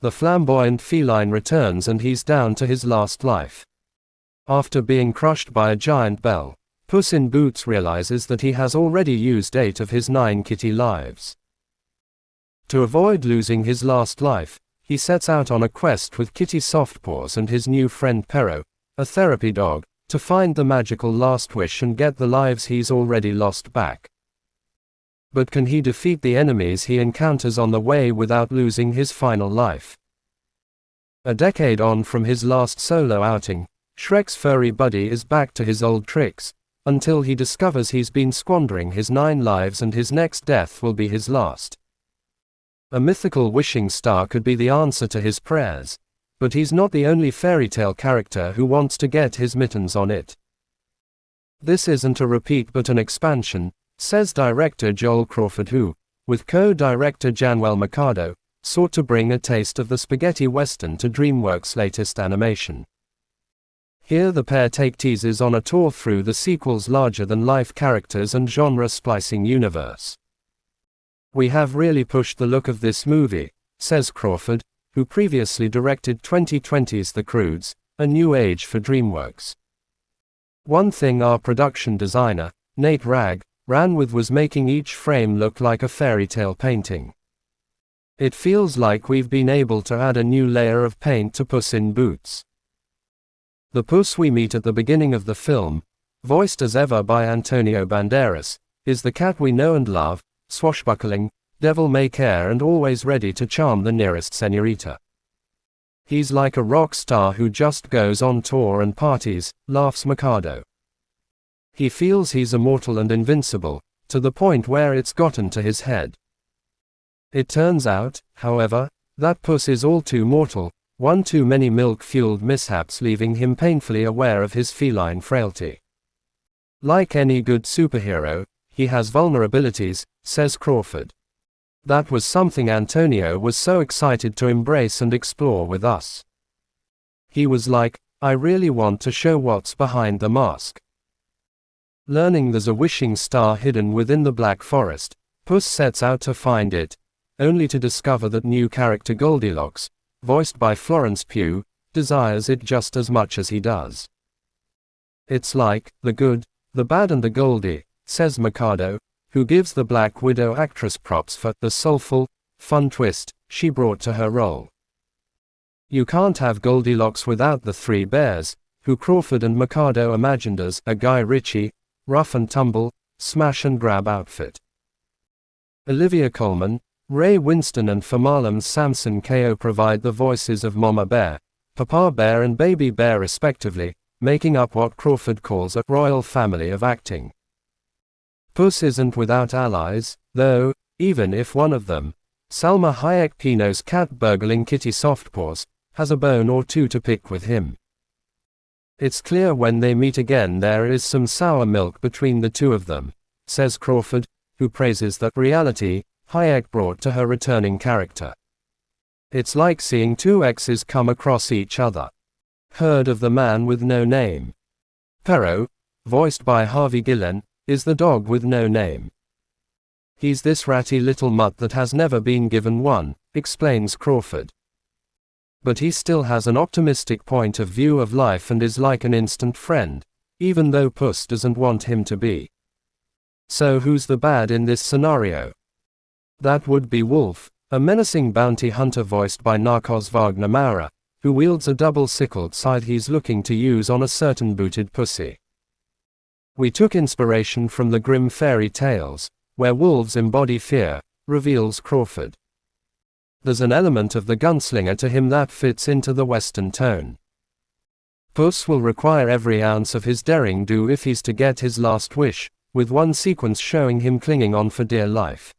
The flamboyant feline returns and he's down to his last life. After being crushed by a giant bell, Puss in Boots realizes that he has already used 8 of his 9 kitty lives. To avoid losing his last life, he sets out on a quest with Kitty Softpaws and his new friend Perro, a therapy dog, to find the magical last wish and get the lives he's already lost back. But can he defeat the enemies he encounters on the way without losing his final life? A decade on from his last solo outing, Shrek's furry buddy is back to his old tricks, until he discovers he's been squandering his 9 lives and his next death will be his last. A mythical wishing star could be the answer to his prayers, but he's not the only fairy tale character who wants to get his mittens on it. This isn't a repeat but an expansion, says director Joel Crawford, who, with co-director Januel Mercado, sought to bring a taste of the spaghetti western to DreamWorks' latest animation. Here the pair take teasers on a tour through the sequel's larger-than-life characters and genre-splicing universe. "We have really pushed the look of this movie," says Crawford, who previously directed 2020's The Croods, a new age for DreamWorks. "One thing our production designer, Nate Ragg, ran with was making each frame look like a fairy tale painting. It feels like we've been able to add a new layer of paint to Puss in Boots." The Puss we meet at the beginning of the film, voiced as ever by Antonio Banderas, is the cat we know and love, swashbuckling, devil-may-care and always ready to charm the nearest señorita. "He's like a rock star who just goes on tour and parties," laughs Mercado. "He feels he's immortal and invincible, to the point where it's gotten to his head." It turns out, however, that Puss is all too mortal, one too many milk-fueled mishaps leaving him painfully aware of his feline frailty. "Like any good superhero, he has vulnerabilities," says Crawford. "That was something Antonio was so excited to embrace and explore with us. He was like, I really want to show what's behind the mask." Learning there's a wishing star hidden within the Black Forest, Puss sets out to find it, only to discover that new character Goldilocks, voiced by Florence Pugh, desires it just as much as he does. "It's like, the good, the bad and the Goldie," says Mercado, who gives the Black Widow actress props for the soulful, fun twist she brought to her role. You can't have Goldilocks without the 3 bears, who Crawford and Mercado imagined as a Guy Ritchie, rough and tumble, smash and grab outfit. Olivia Colman, Ray Winston and Famalam Samson Ko provide the voices of Mama Bear, Papa Bear and Baby Bear respectively, making up what Crawford calls a royal family of acting. Puss isn't without allies, though, even if one of them, Salma Hayek Pino's cat-burgling Kitty Softpaws, has a bone or two to pick with him. It's clear when they meet again there is some sour milk between the two of them, says Crawford, who praises that reality Hayek brought to her returning character. "It's like seeing 2 exes come across each other." Heard of The Man with No Name? Perro, voiced by Harvey Guillen, is the dog with no name. "He's this ratty little mutt that has never been given one," explains Crawford. "But he still has an optimistic point of view of life and is like an instant friend, even though Puss doesn't want him to be." So who's the bad in this scenario? That would be Wolf, a menacing bounty hunter voiced by Narcos Wagner Moura, who wields a double-sickled scythe he's looking to use on a certain booted pussy. "We took inspiration from the grim fairy tales, where wolves embody fear," reveals Crawford. "There's an element of the gunslinger to him that fits into the Western tone. Puss will require every ounce of his daring do if he's to get his last wish, with one sequence showing him clinging on for dear life.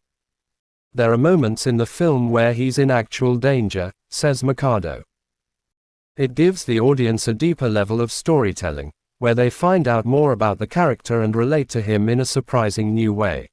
There are moments in the film where he's in actual danger," says Mercado. "It gives the audience a deeper level of storytelling, where they find out more about the character and relate to him in a surprising new way."